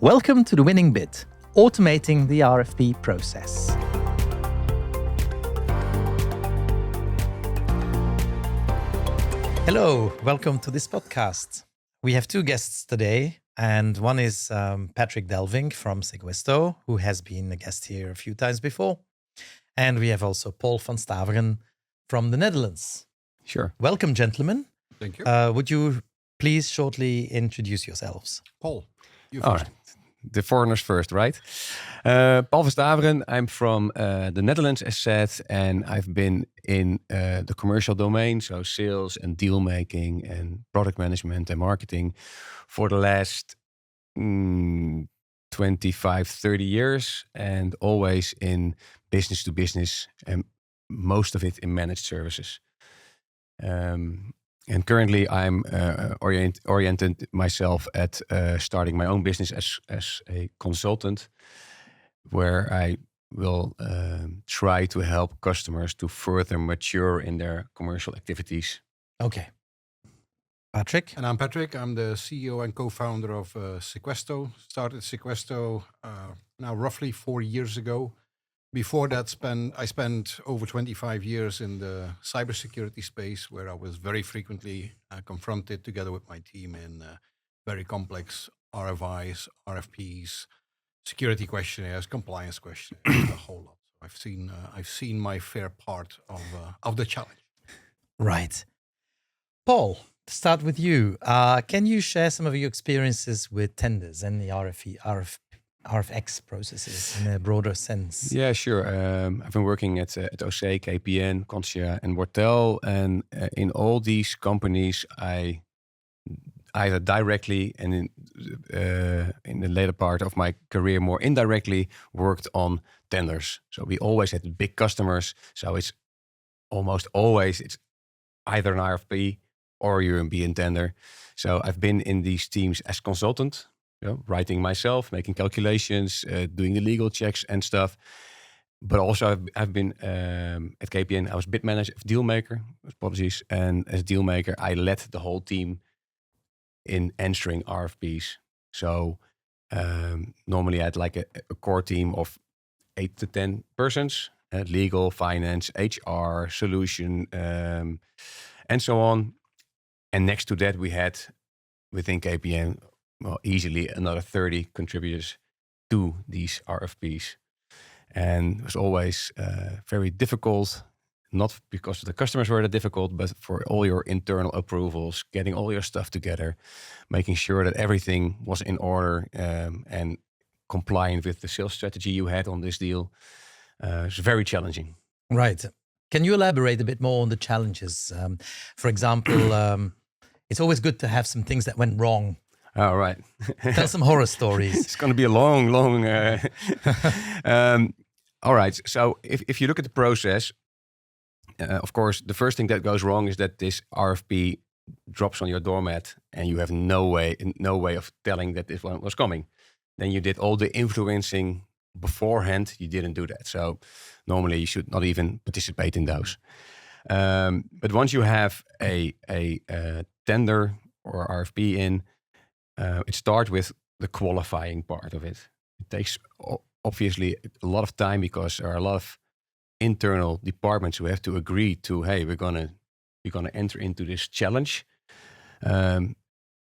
Welcome to the winning bit, automating the RFP process. Hello, welcome to this podcast. We have two guests today, and one is Patrick Delving from Sequesto, who has been a guest here a few times before. And we have also Paul Van Staveren from the Netherlands. Sure. Welcome, gentlemen. Thank you. Would you please shortly introduce yourselves? Paul, you All first. right. The foreigners first, right? Paul Van Staveren. I'm from the Netherlands, as said, and I've been in the commercial domain, so sales and deal making and product management and marketing for the last 25, 30 years, and always in business to business, and most of it in managed services. And currently, I'm oriented myself at starting my own business as a consultant, where I will try to help customers to further mature in their commercial activities. Okay. Patrick? And I'm Patrick. I'm the CEO and co-founder of Sequesto. Started Sequesto now roughly 4 years ago. Before that, I spent over 25 years in the cybersecurity space, where I was very frequently confronted together with my team in very complex RFIs, RFPs, security questionnaires, compliance questionnaires, a whole lot. I've seen my fair part of the challenge. Right. Paul, to start with you, can you share some of your experiences with tenders and the RFX processes in a broader sense? Yeah, sure. I've been working at OC, KPN, Consia, and Wortel, and in all these companies, I either directly and in the later part of my career, more indirectly, worked on tenders. So we always had big customers. So it's almost always either an RFP or you're in tender. So I've been in these teams as consultant. Writing myself, making calculations, doing the legal checks and stuff. But also I've been at KPN, I was bid manager, deal maker, apologies. And as deal maker, I led the whole team in answering RFPs. So normally I had like a core team of 8 to 10 persons, legal, finance, HR, solution, and so on. And next to that, we had within KPN, easily another 30 contributors to these RFPs. And it was always very difficult, not because the customers were that difficult, but for all your internal approvals, getting all your stuff together, making sure that everything was in order and compliant with the sales strategy you had on this deal. It's very challenging. Right. Can you elaborate a bit more on the challenges? For example, it's always good to have some things that went wrong. All right. Tell some horror stories. It's going to be a long. All right. So if you look at the process, of course, the first thing that goes wrong is that this RFP drops on your doormat and you have no way of telling that this one was coming. Then you did all the influencing beforehand. You didn't do that. So normally you should not even participate in those. But once you have a tender or RFP in, it starts with the qualifying part of it. It takes obviously a lot of time because there are a lot of internal departments who have to agree to, hey, we're gonna enter into this challenge. But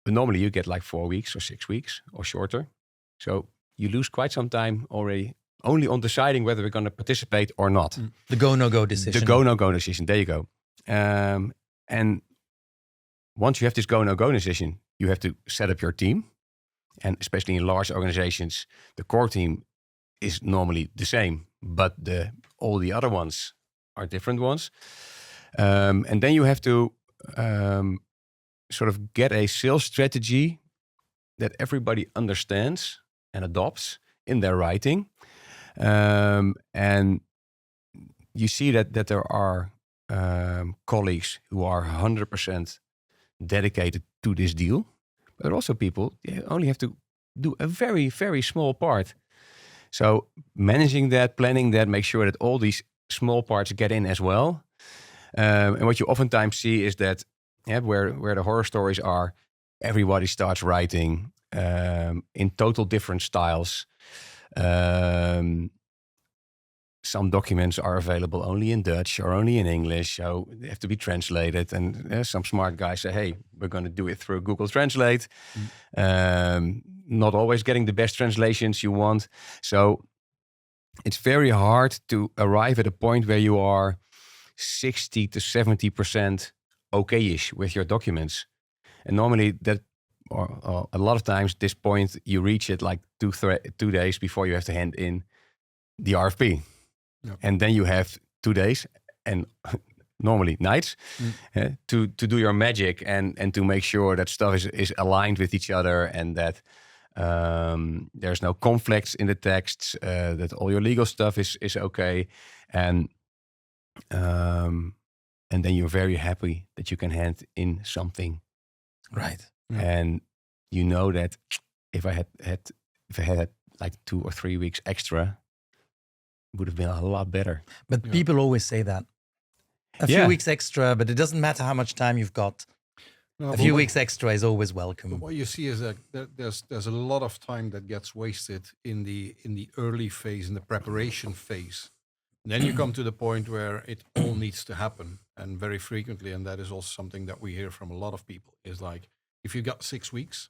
normally you get like 4 weeks or 6 weeks or shorter. So you lose quite some time already only on deciding whether we're going to participate or not. The go-no-go decision. The go-no-go decision. There you go. And once you have this go-no-go decision, you have to set up your team. And especially in large organizations, the core team is normally the same, but all the other ones are different ones. And then you have to sort of get a sales strategy that everybody understands and adopts in their writing. And you see that there are colleagues who are 100% dedicated to this deal, but also people only have to do a very, very small part. So managing that, planning that, make sure that all these small parts get in as well. And what you oftentimes see is that where the horror stories are, everybody starts writing in total different styles. Some documents are available only in Dutch or only in English, so they have to be translated. And some smart guys say, hey, we're going to do it through Google Translate. Not always getting the best translations you want. So it's very hard to arrive at a point where you are 60 to 70% okay-ish with your documents. And normally that, or a lot of times this point, you reach it like 2 days before you have to hand in the RFP. Yep. And then you have 2 days and normally nights to do your magic and to make sure that stuff is aligned with each other and that there's no conflicts in the texts, that all your legal stuff is okay. And then you're very happy that you can hand in something. Right. Yeah. And you know that if I had like 2 or 3 weeks extra, would have been a lot better. But Yeah. people always say that. A few weeks extra, but it doesn't matter how much time you've got. No, A but few what- weeks extra is always but welcome. what you see is that there's a lot of time that gets wasted in the early phase, in the preparation phase. And then you come to the point where it all needs to happen, and very frequently, and that is also something that we hear from a lot of people, is like if you got 6 weeks,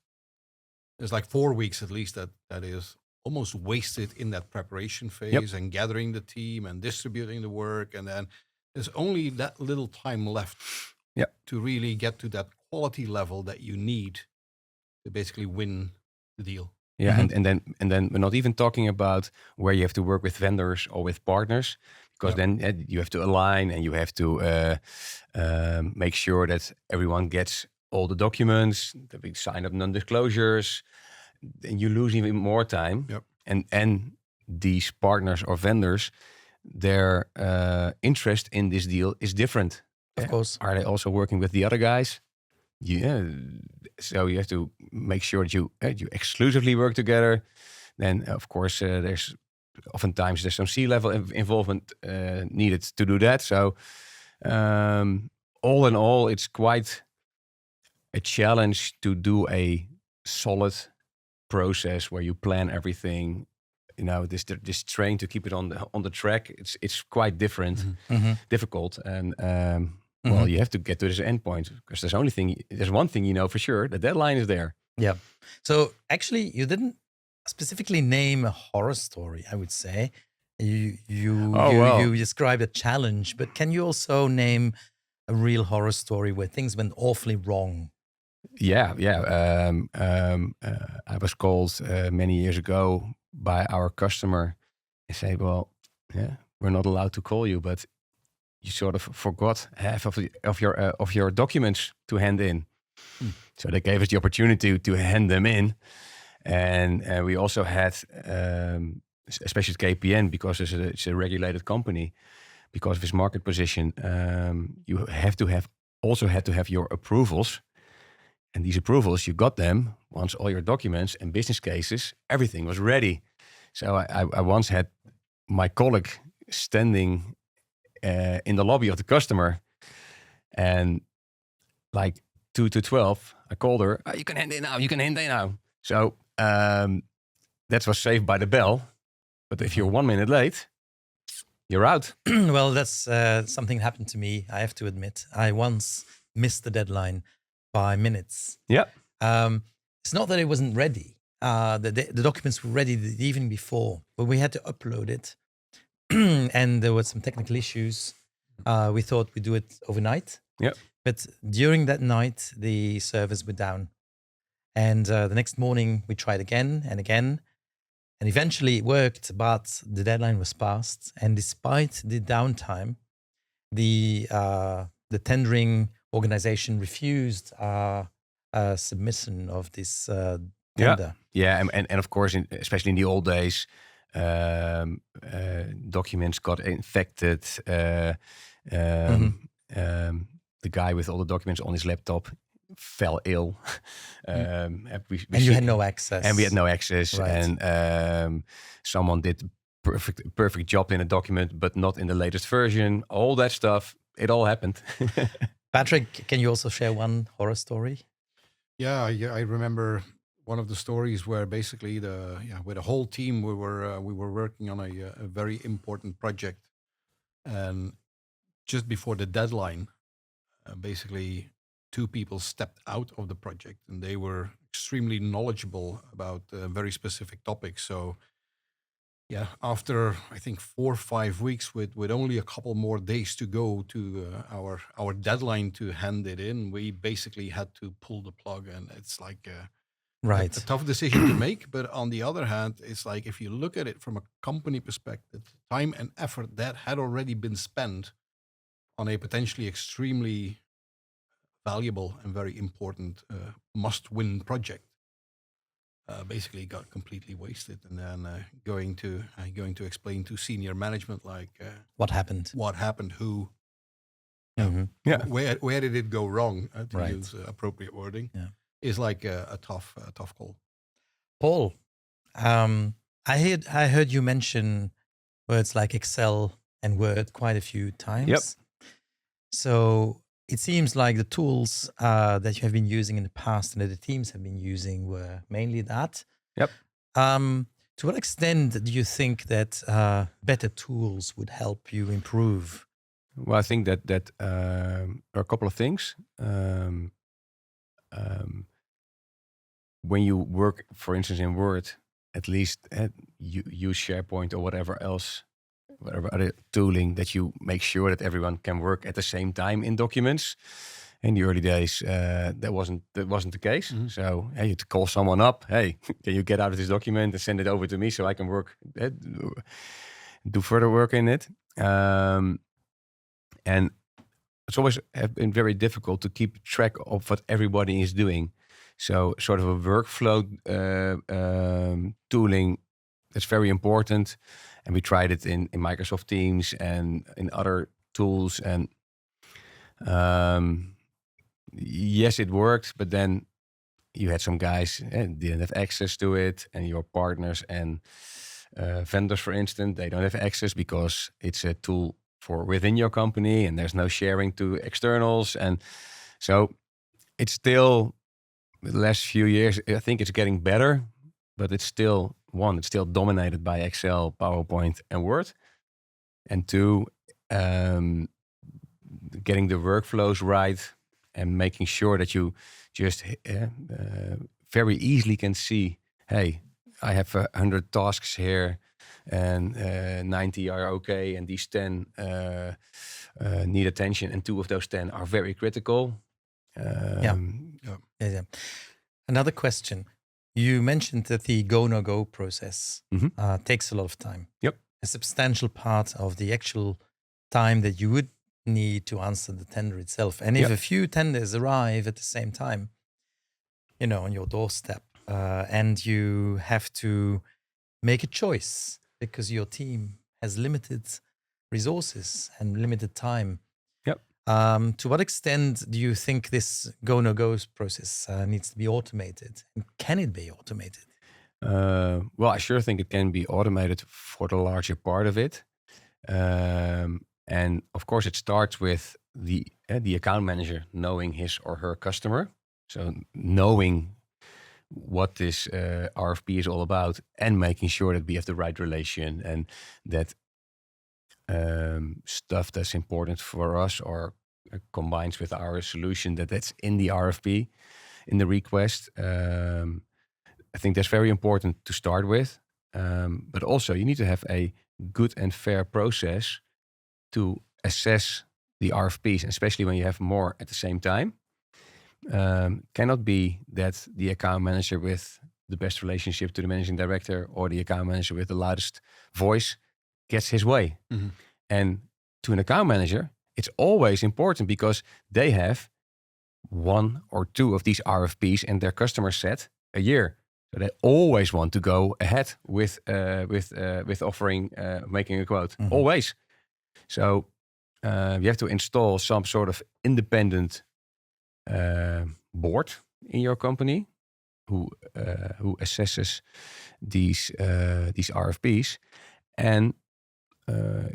there's like 4 weeks at least that is almost wasted in that preparation phase and gathering the team and distributing the work, and then there's only that little time left to really get to that quality level that you need to basically win the deal. Yeah, Mhm. and then we're not even talking about where you have to work with vendors or with partners, because then you have to align and you have to make sure that everyone gets all the documents, that we sign up non-disclosures, and you lose even more time. Yep. And these partners or vendors, their interest in this deal is different. Of course. Are they also working with the other guys? Yeah. So you have to make sure that you exclusively work together. Then, of course, there's some C-level involvement needed to do that. So all in all, it's quite a challenge to do a solid process where you plan everything. You know, this train to keep it on the track. It's quite different, difficult, and well, you have to get to this endpoint because there's one thing you know for sure: the deadline is there. Yeah. So actually, you didn't specifically name a horror story. I would say you described a challenge, but can you also name a real horror story where things went awfully wrong? Yeah. I was called many years ago by our customer and say, "Well, yeah, we're not allowed to call you, but you sort of forgot half of your documents to hand in." So they gave us the opportunity to hand them in, and we also had, especially at KPN, because it's a regulated company, because of its market position, you had to have your approvals. And these approvals, you got them once all your documents and business cases, everything was ready. So I once had my colleague standing in the lobby of the customer, and like 2 to 12, I called her, "Oh, you can hand in now, you can hand in now." So that was saved by the bell. But if you're 1 minute late, you're out. Well, that's something happened to me. I have to admit, I once missed the deadline by minutes. Yeah. It's not that it wasn't ready. The documents were ready the evening before, but we had to upload it. And there were some technical issues. We thought we'd do it overnight. Yeah. But during that night, the servers were down. And the next morning, we tried again and again. And eventually it worked, but the deadline was passed. And despite the downtime, the tendering organization refused submission of this tender. Yeah, and of course, especially in the old days, documents got infected. The guy with all the documents on his laptop fell ill. And you had no access. And we had no access. Right. And someone did perfect job in a document, but not in the latest version. All that stuff, it all happened. Patrick, can you also share one horror story? Yeah, I remember one of the stories where basically with the whole team we were working on a very important project, and just before the deadline, basically 2 people stepped out of the project, and they were extremely knowledgeable about very specific topics. So yeah, after I think 4 or 5 weeks, with only a couple more days to go to our deadline to hand it in, we basically had to pull the plug, and it's like Right. a tough decision to make. But on the other hand, it's like if you look at it from a company perspective, time and effort that had already been spent on a potentially extremely valuable and very important must-win project basically got completely wasted. And then going to explain to senior management like What happened? who, Yeah. where did it go wrong, to Right. use appropriate wording, Yeah. is like a tough call. Paul, I heard you mention words like Excel and Word quite a few times. Yep. So it seems like the tools that you have been using in the past and that the teams have been using were mainly that. Yep. To what extent do you think that better tools would help you improve? Well, I think that are a couple of things. When you work, for instance, in Word, at least you use SharePoint or whatever other tooling, that you make sure that everyone can work at the same time in documents. In the early days, that wasn't the case. Mhm. So you had to call someone up. Hey, can you get out of this document and send it over to me so I can work, do further work in it. And it's always have been very difficult to keep track of what everybody is doing. So sort of a workflow tooling that's very important. And we tried it in Microsoft Teams and in other tools. And yes, it worked, but then you had some guys didn't have access to it, and your partners and vendors, for instance, they don't have access because it's a tool for within your company, and there's no sharing to externals. And so it's still, the last few years, I think it's getting better, but it's still dominated by Excel, PowerPoint, and Word. And 2, getting the workflows right and making sure that you just very easily can see, hey, I have 100 tasks here, and 90 are okay, and these 10 need attention, and 2 of those 10 are very critical. Yeah. Another question. You mentioned that the go-no-go process takes a lot of time. Yep. A substantial part of the actual time that you would need to answer the tender itself. And if a few tenders arrive at the same time, on your doorstep, and you have to make a choice because your team has limited resources and limited time. Yep. To what extent do you think this go-no-go process needs to be automated? And can it be automated? Well, I sure think it can be automated for the larger part of it. And of course, it starts with the account manager knowing his or her customer. So knowing what this RFP is all about, and making sure that we have the right relation, and that stuff that's important for us or combines with our solution, that's in the RFP, in the request. I think that's very important to start with. But also you need to have a good and fair process to assess the RFPs, especially when you have more at the same time. Cannot be that the account manager with the best relationship to the managing director, or the account manager with the loudest voice, gets his way. Mhm. And to an account manager, it's always important because they have 1 or 2 of these RFPs in their customer set a year. So they always want to go ahead with offering, making a quote. Mhm. Always. So you have to install some sort of independent board in your company who assesses these RFPs. And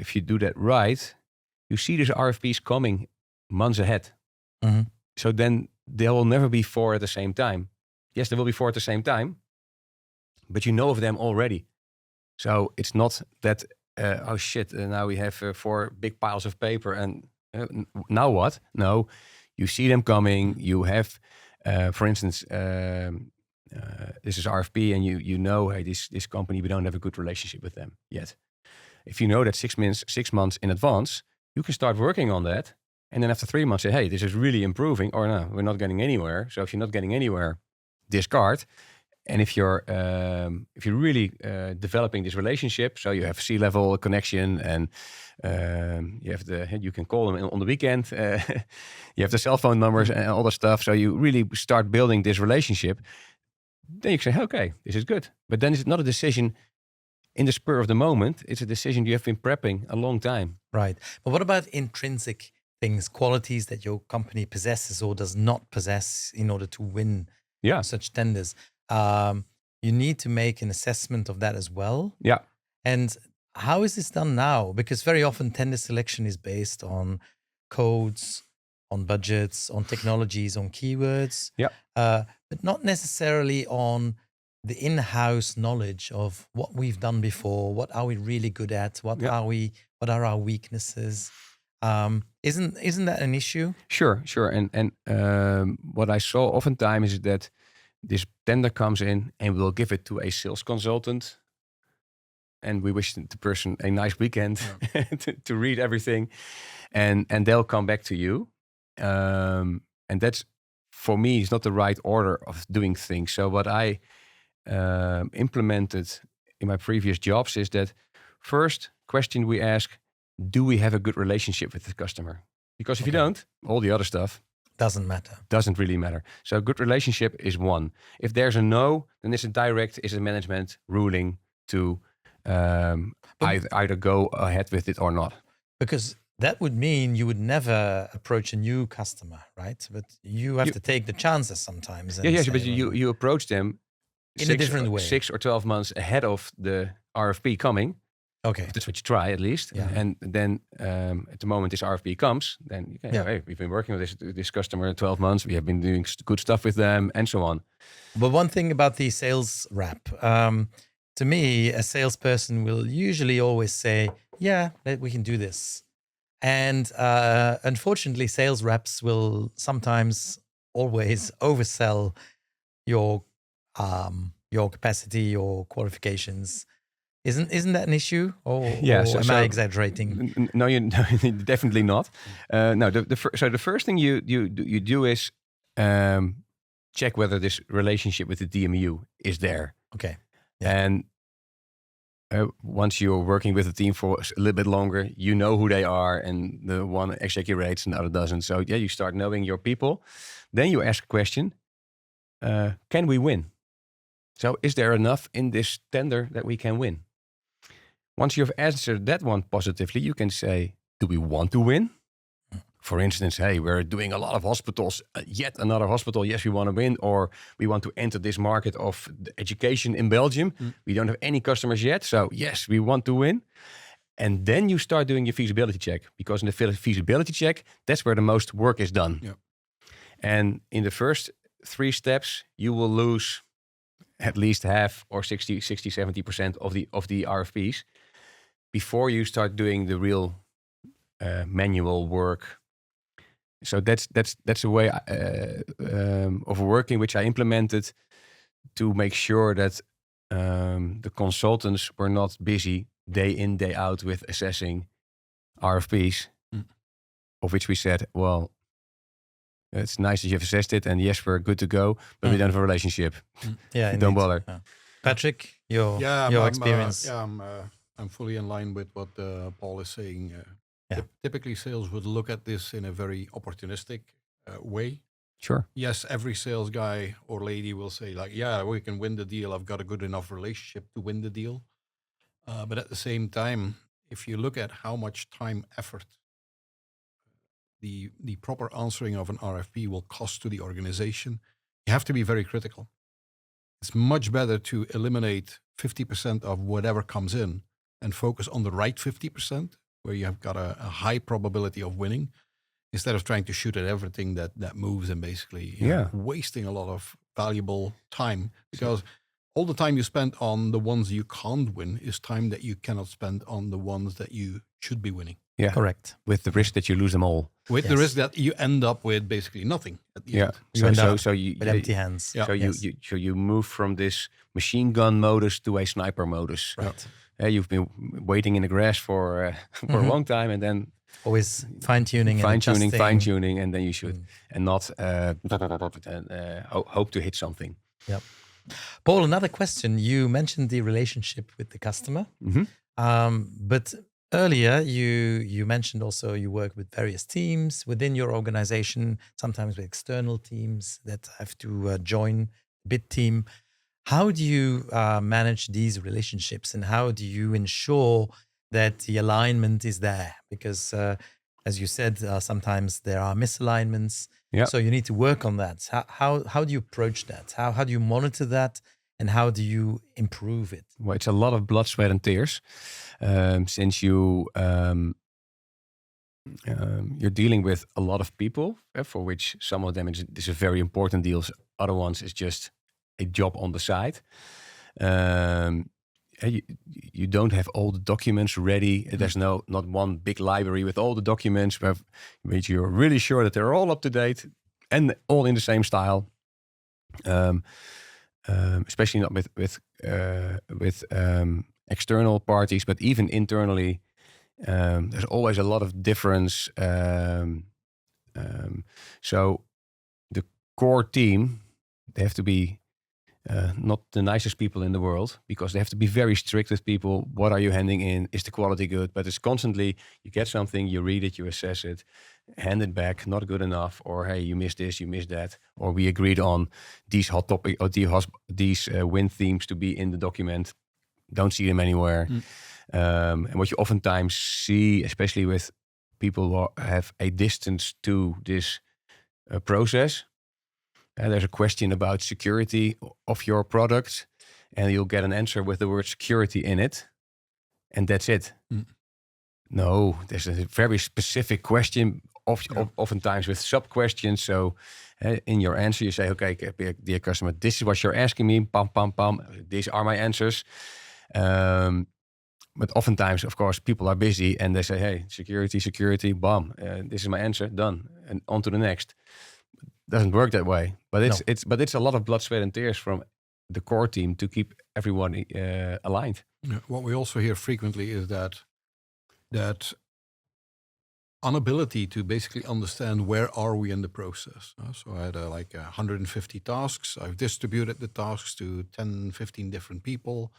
if you do that right, you see these RFPs coming months ahead. Mhm. So then there will never be 4 at the same time. Yes, there will be 4 at the same time, but you know of them already. So it's not that, oh shit, now we have 4 big piles of paper and now what? No, you see them coming. You have, for instance, this is RFP and you know, hey, this company, we don't have a good relationship with them yet. If you know that 6 months in advance, you can start working on that. And then after 3 months say, hey, this is really improving, or no, we're not getting anywhere. So if you're not getting anywhere, discard. And if you're really developing this relationship, so you have C-level connection and you can call them on the weekend. You have the cell phone numbers and all that stuff. So you really start building this relationship. Then you can say, okay, this is good. But then it's not a decision in the spur of the moment. It's a decision you have been prepping a long time. Right. But what about intrinsic things, qualities that your company possesses or does not possess in order to win such tenders? You need to make an assessment of that as well. Yeah. And how is this done now? Because very often tender selection is based on codes, on budgets, on technologies, on keywords. Yeah. But not necessarily on the in-house knowledge of what we've done before. What are we really good at? What are our weaknesses? Isn't that an issue? Sure. And what I saw oftentimes is that this tender comes in and we'll give it to a sales consultant. And we wish the person a nice weekend to read everything. And they'll come back to you. And that's, for me, is not the right order of doing things. So what I implemented in my previous jobs is that first question we ask, do we have a good relationship with the customer? Because if you don't, all the other stuff doesn't really matter. So a good relationship is one. If there's a no, then it's a management ruling to either go ahead with it or not. Because that would mean you would never approach a new customer, right? But you have to take the chances sometimes. Yes, but you approach them in a different way. 6 or 12 months ahead of the RFP coming. Okay. That's what you try at least. Yeah. And then at the moment this RFP comes, then you can, hey, we've been working with this customer 12 months. We have been doing good stuff with them and so on. But one thing about the sales rep, to me, a salesperson will usually always say, yeah, we can do this. And unfortunately, sales reps will sometimes always oversell your capacity, your qualifications. Isn't that an issue, or am I exaggerating? No, you definitely not. No, the first thing you do is check whether this relationship with the DMU is there. Okay. Yeah. And once you're working with the team for a little bit longer, you know who they are, and the one exaggerates and the other doesn't. So you start knowing your people. Then you ask a question: can we win? So is there enough in this tender that we can win? Once you've answered that one positively, you can say, do we want to win? For instance, hey, we're doing a lot of hospitals, yet another hospital. Yes, we want to win, or we want to enter this market of education in Belgium. We don't have any customers yet. So yes, we want to win. And then you start doing your feasibility check, because in the feasibility check, that's where the most work is done. Yeah. And in the first 3 steps, you will lose at least half or 60, 70% of the RFPs before you start doing the real manual work. So that's a way of working which I implemented to make sure that the consultants were not busy day in, day out with assessing RFPs, of which we said, well, it's nice that you've assessed it, and yes, we're good to go, but we don't have a relationship. Yeah, don't bother. Yeah. Patrick, your experience. I'm fully in line with what Paul is saying. Typically, sales would look at this in a very opportunistic way. Sure. Yes, every sales guy or lady will say, like, yeah, we can win the deal. I've got a good enough relationship to win the deal. But at the same time, if you look at how much time, effort, the proper answering of an RFP will cost to the organization, you have to be very critical. It's much better to eliminate 50% of whatever comes in and focus on the right 50%, where you have got a high probability of winning, instead of trying to shoot at everything that moves and basically wasting a lot of valuable time, because all the time you spend on the ones you can't win is time that you cannot spend on the ones that you should be winning. Yeah, Correct. with the risk that you lose them all. With the Yes. risk that you end up with basically nothing at the Yeah. end. You end up you with empty hands. Yeah. So Yes. you move from this machine gun modus to a sniper modus. Right. You've been waiting in the grass for a long time, and then Always fine-tuning and adjusting. fine tuning, and then you should, Mm. and not hope to hit something. Yep. Paul, another question. You mentioned the relationship with the customer, Mhm. but earlier you mentioned also you work with various teams within your organization, sometimes with external teams that have to join bid team. How do you manage these relationships, and how do you ensure that the alignment is there? Because as you said, sometimes there are misalignments. Yeah. So you need to work on that. How do you approach that? How do you monitor that? And how do you improve it? Well, it's a lot of blood, sweat, and tears, since you're dealing with a lot of people, for which some of them is a very important deal. Other ones is just a job on the side. You don't have all the documents ready. There's not one big library with all the documents which you're really sure that they're all up to date and all in the same style. Especially not with external parties, but even internally, there's always a lot of difference. So the core team, they have to be not the nicest people in the world, because they have to be very strict with people. What are you handing in? Is the quality good? But it's constantly, you get something, you read it, you assess it, hand it back, not good enough, or hey, you missed this, you missed that, or we agreed on these hot topic or these win themes to be in the document. Don't see them anywhere. And what you oftentimes see, especially with people who have a distance to this process, there's a question about security of your product, and you'll get an answer with the word security in it, and that's it. No, there's a very specific question, oftentimes with sub-questions. So in your answer, you say, okay, dear customer, this is what you're asking me, pam, pam, pam. These are my answers. But oftentimes, of course, people are busy and they say, hey, security, bam, this is my answer, done. And on to the next. Doesn't work that way. But it's a lot of blood, sweat, and tears from the core team to keep everyone aligned. Yeah. What we also hear frequently is that inability to basically understand where are we in the process. So I had 150 tasks. I've distributed the tasks to 10, 15 different people.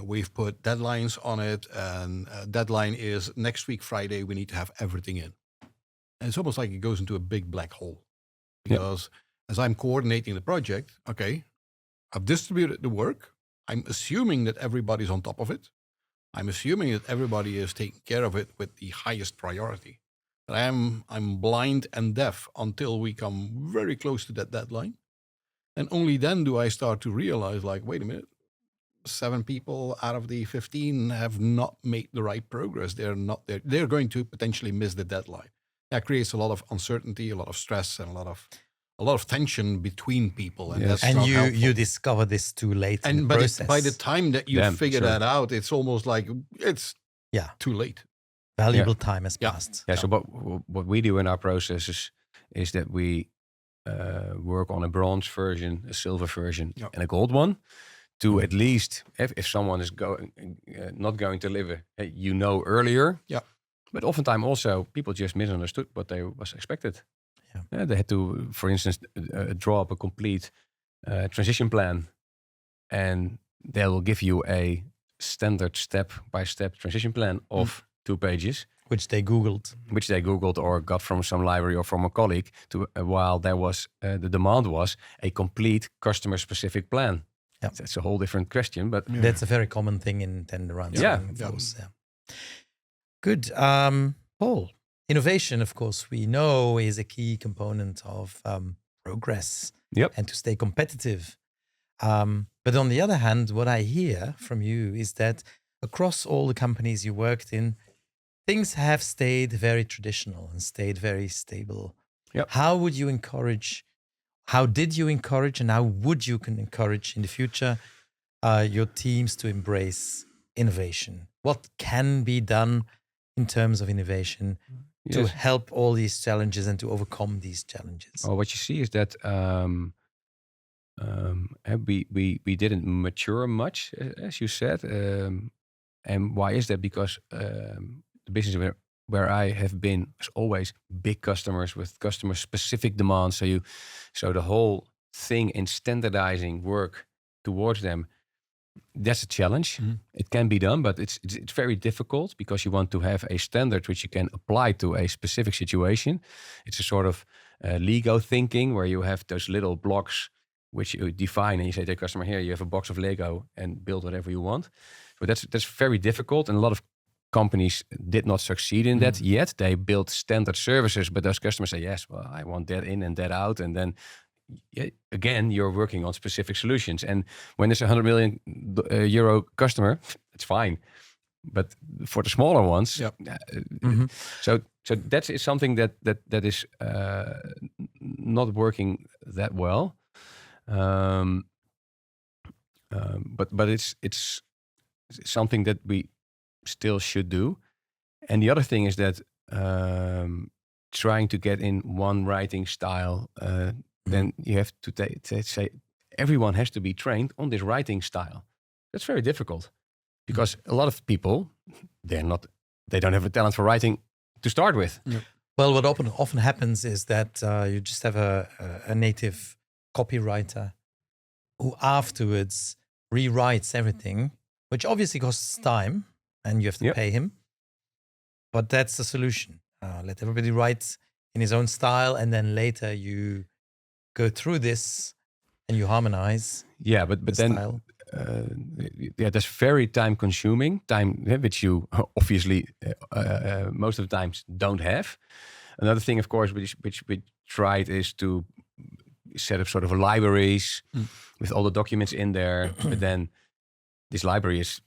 We've put deadlines on it, and deadline is next week, Friday, we need to have everything in. And it's almost like it goes into a big black hole. Because as I'm coordinating the project, okay, I've distributed the work. I'm assuming that everybody's on top of it. I'm assuming that everybody is taking care of it with the highest priority. But I'm blind and deaf until we come very close to that deadline. And only then do I start to realize, like, wait a minute, 7 people out of the 15 have not made the right progress. They're not there. They're going to potentially miss the deadline. That creates a lot of uncertainty, a lot of stress, and a lot of tension between people. And that's not helpful. You discover this too late in the process. By the time that you figure that out, it's almost like it's too late. Valuable time has passed. Yeah. So what we do in our processes is that we work on a bronze version, a silver version, and a gold one. To at least, if someone is not going to deliver, earlier. Yeah. But oftentimes also people just misunderstood what they was expected. Yeah. They had to, for instance, draw up a complete transition plan, and they will give you a standard step-by-step transition plan of 2 pages. Which they Googled. Or got from some library or from a colleague, while there was, the demand was a complete customer-specific plan. Yeah. That's a whole different question, but that's a very common thing in tender rounds. Of course. Yeah. Good. Paul, innovation, of course, we know is a key component of progress and to stay competitive. But on the other hand, what I hear from you is that across all the companies you worked in, things have stayed very traditional and stayed very stable. Yep. How would you encourage, how did you encourage and how would you can encourage in the future your teams to embrace innovation? What can be done in terms of innovation to help all these challenges and to overcome these challenges? Well, what you see is that we didn't mature much, as you said. And why is that? Because the business where I have been is always big customers with customer-specific demands. So the whole thing in standardizing work towards them, that's a challenge. It can be done, but it's very difficult because you want to have a standard which you can apply to a specific situation. It's a sort of Lego thinking where you have those little blocks which you define and you say to the customer, here you have a box of Lego and build whatever you want. So that's very difficult, and a lot of companies did not succeed in that yet. They built standard services, but those customers say, yes, well, I want that in and that out, and then again, you're working on specific solutions. And when it's a 100 million euro customer, it's fine. But for the smaller ones, so that is something that is not working that well. But it's something that we still should do. And the other thing is that trying to get in one writing style, then you have to say everyone has to be trained on this writing style. That's very difficult because a lot of people, they don't have a talent for writing to start with. Well, what often happens is that you just have a native copywriter who afterwards rewrites everything, which obviously costs time and you have to pay him. But that's the solution. Let everybody write in his own style, and then later you go through this and you harmonize. Yeah, but then style. That's very time consuming, which you obviously most of the times don't have. Another thing, of course, which we tried is to set up sort of libraries with all the documents in there. But then this library is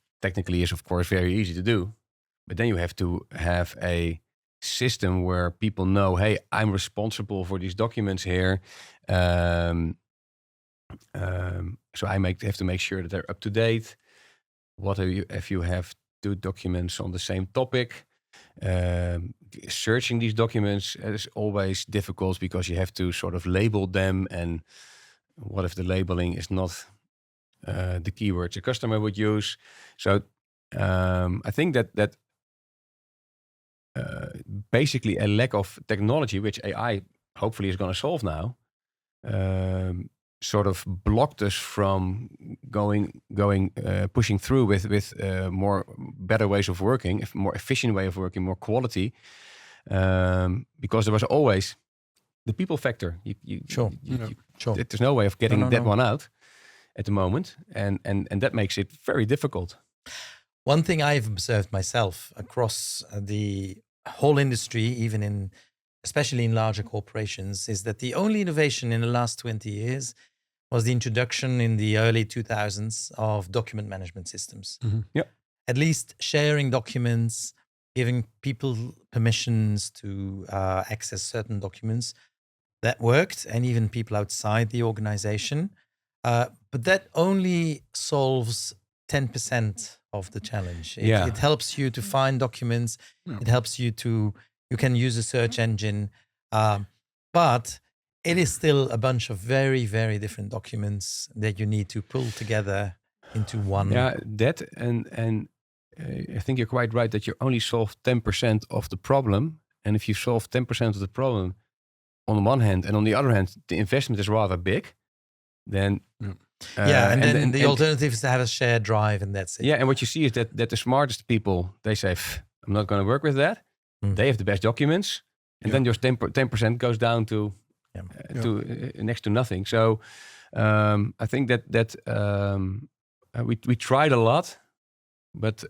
of course very easy to do. But then you have to have a system where people know, hey, I'm responsible for these documents here. So I have to make sure that they're up to date. What if you have two documents on the same topic? Searching these documents is always difficult because you have to sort of label them. And what if the labeling is not the keywords a customer would use? So I think that basically a lack of technology, which AI hopefully is going to solve now, sort of blocked us from pushing through with better ways of working, a more efficient way of working, more quality, because there was always the people factor. Sure. There's no way of getting that one out at the moment, and that makes it very difficult. One thing I've observed myself across the whole industry, especially in larger corporations, is that the only innovation in the last 20 years was the introduction in the early 2000s of document management systems. At least sharing documents, giving people permissions to access certain documents, that worked, and even people outside the organization. But that only solves 10% of the challenge. It helps you to find documents. It helps you you can use a search engine, but it is still a bunch of very, very different documents that you need to pull together into one. Yeah, that and I think you're quite right that you only solve 10% of the problem. And if you solve 10% of the problem on one hand, and on the other hand, the investment is rather big, then and then the alternative is to have a shared drive, and that's it. Yeah, and what you see is that the smartest people, they say, I'm not going to work with that. They have the best documents, and then your 10% goes down to next to nothing. So I think that we tried a lot, but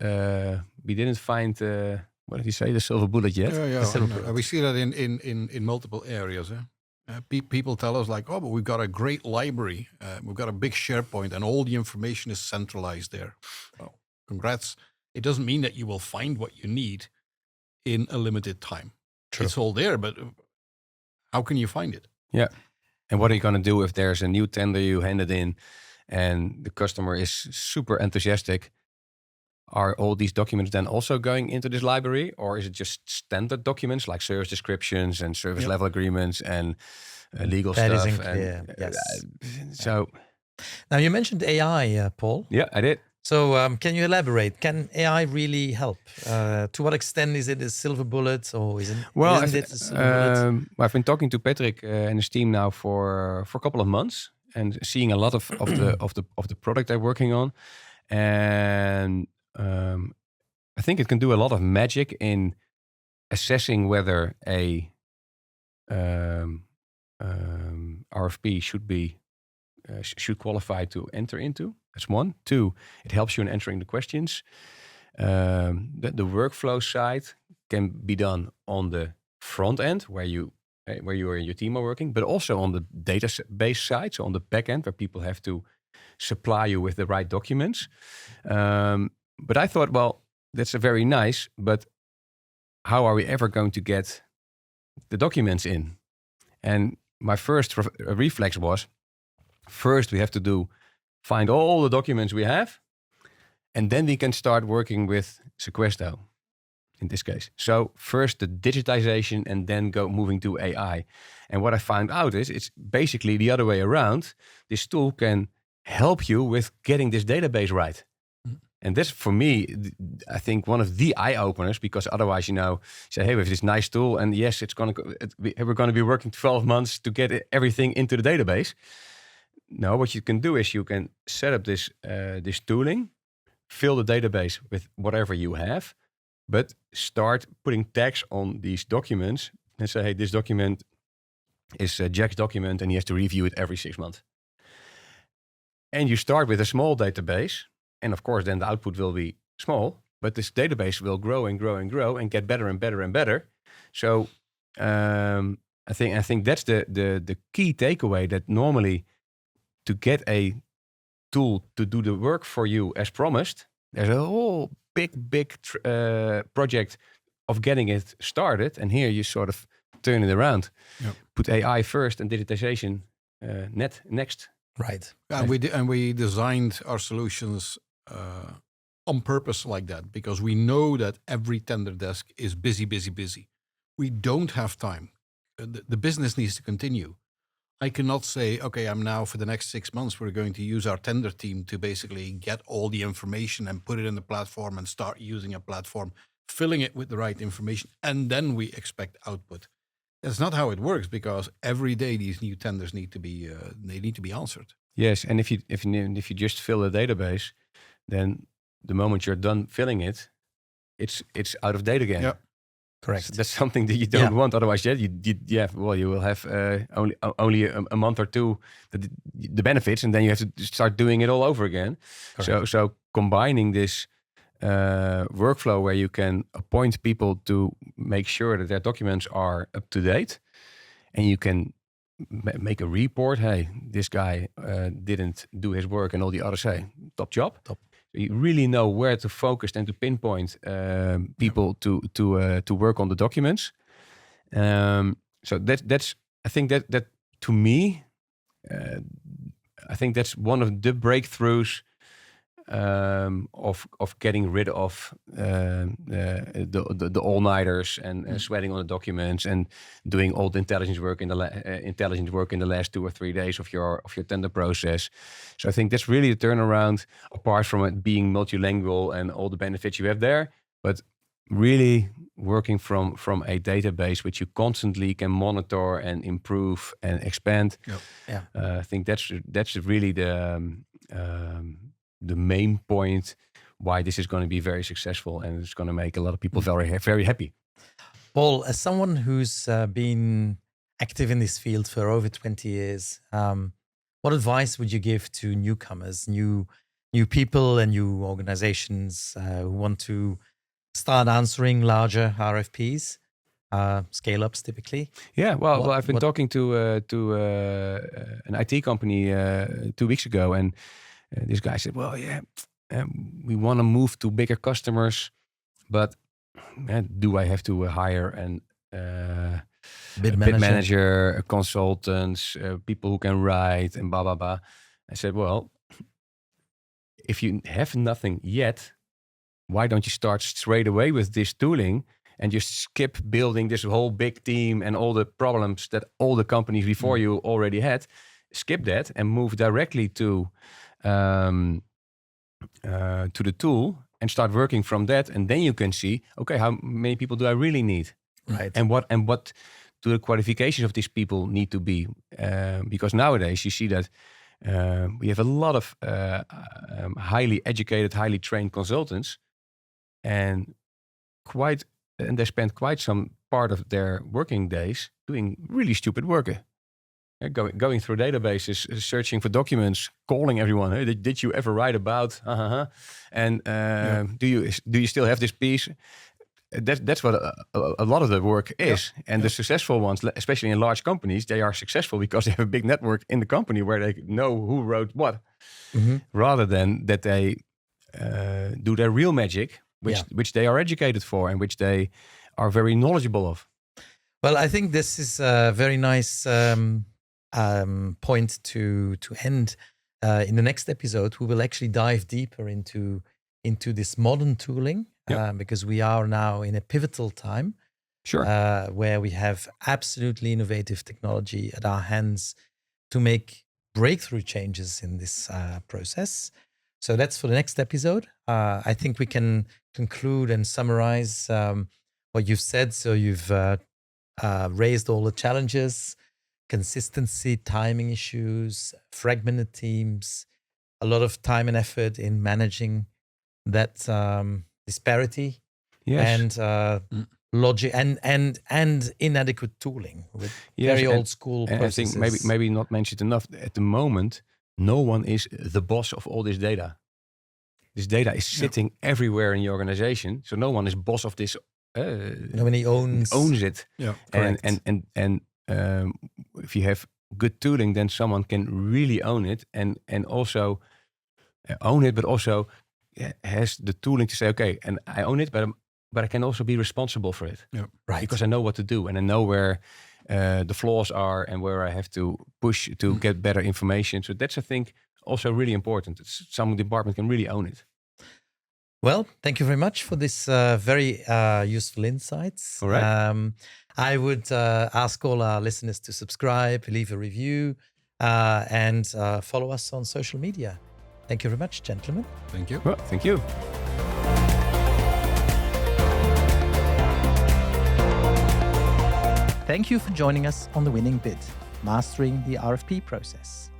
we didn't find what did you say, the silver bullet yet? We see that in multiple areas. People tell us like, oh, but we've got a great library, we've got a big SharePoint, and all the information is centralized there. Well, congrats. It doesn't mean that you will find what you need in a limited time. True. It's all there, but how can you find it? Yeah. And what are you going to do if there's a new tender you handed in and the customer is super enthusiastic? Are all these documents then also going into this library, or is it just standard documents like service descriptions and service level agreements and legal That stuff? is unclear. Yes. So now you mentioned AI, Paul. Yeah, I did. So can you elaborate? Can AI really help? To what extent is it a silver bullet, or isn't it a silver bullet? I've been talking to Patrick and his team now for a couple of months and seeing a lot of the product they're working on, and I think it can do a lot of magic in assessing whether a RFP should qualify to enter into. That's one. Two, it helps you in answering the questions. The workflow side can be done on the front end where you and your team are working, but also on the database side, so on the back end where people have to supply you with the right documents. But I thought, well, that's very nice, but how are we ever going to get the documents in? And my first reflex was, first we have to find all the documents we have, and then we can start working with Sequesto in this case. So first the digitization and then moving to AI. And what I found out is it's basically the other way around. This tool can help you with getting this database right. And that's, for me, I think one of the eye-openers, because otherwise, say, hey, we have this nice tool, and yes, we're going to be working 12 months to get everything into the database. No, what you can do is you can set up this tooling, fill the database with whatever you have, but start putting tags on these documents and say, hey, this document is Jack's document, and he has to review it every 6 months. And you start with a small database, and of course, then the output will be small, but this database will grow and grow and grow and get better and better and better. So I think that's the key takeaway, that normally to get a tool to do the work for you as promised, there's a whole big project of getting it started. And here you sort of turn it around. Yep. Put AI first and digitization next. Right. And we designed our solutions on purpose like that, because we know that every tender desk is busy. We don't have time. The business needs to continue. I cannot say, okay, I'm now for the next 6 months, we're going to use our tender team to basically get all the information and put it in the platform and start using a platform, filling it with the right information, and then we expect output. That's not how it works, because every day these new tenders need to be answered. Yes, and if you just fill a database, then the moment you're done filling it, it's out of date again. Yeah. Correct. So that's something that you don't want. Otherwise, you will have only a month or two the benefits, and then you have to start doing it all over again. Correct. So combining this workflow where you can appoint people to make sure that their documents are up to date, and you can make a report. Hey, this guy didn't do his work, and all the others say, top job. Top. You really know where to focus and to pinpoint people to work on the documents. So that's I think that to me, I think that's one of the breakthroughs of getting rid of the all-nighters and sweating on the documents and doing all the intelligence work in the last 2 or 3 days of your tender process. So I think that's really the turnaround, apart from it being multilingual and all the benefits you have there, but really working from a database which you constantly can monitor and improve and expand. Yep. Yeah. I think that's really the main point why this is going to be very successful, and it's going to make a lot of people very, very happy. Paul, as someone who's been active in this field for over 20 years, what advice would you give to newcomers, new people and new organizations who want to start answering larger RFPs, scale-ups typically? Yeah, well, I've been talking to an IT company 2 weeks ago, and this guy said, well, we want to move to bigger customers, but do I have to hire Bid manager, consultants, people who can write, and blah blah blah. I said, well, if you have nothing yet, why don't you start straight away with this tooling and just skip building this whole big team and all the problems that all the companies before you already had? Skip that and move directly to the tool and start working from that. And then you can see, okay, how many people do I really need? Right. And what do the qualifications of these people need to be? Because nowadays you see that we have a lot of highly educated, highly trained consultants, and they spend quite some part of their working days doing really stupid work. Going through databases, searching for documents, calling everyone. Hey, did you ever write about? And do you still have this piece? That's what a lot of the work is. And the successful ones, especially in large companies, they are successful because they have a big network in the company where they know who wrote what, rather than that they do their real magic, which they are educated for and which they are very knowledgeable of. Well, I think this is a very nice point to end. In the next episode, we will actually dive deeper into this modern tooling, because we are now in a pivotal time, where we have absolutely innovative technology at our hands to make breakthrough changes in this process. So that's for the next episode. I think we can conclude and summarize what you've said. So you've raised all the challenges, consistency, timing issues, fragmented teams, a lot of time and effort in managing that disparity, and logic and inadequate tooling with very old school processes. I think maybe not mentioned enough. At the moment, no one is the boss of all this data. This data is sitting everywhere in the organization, so no one is boss of this. Nobody owns it. Yeah, and if you have good tooling, then someone can really own it, and also own it, but also has the tooling to say, okay, and I own it, but I can also be responsible for it. Yeah, right. Because I know what to do, and I know where the flaws are and where I have to push to get better information. So that's, I think, also really important. Some department can really own it. Well, thank you very much for this very useful insights. All right. I would ask all our listeners to subscribe, leave a review, and follow us on social media. Thank you very much, gentlemen. Thank you. Well, thank you. Thank you for joining us on The Winning Bid, Mastering the RFP Process.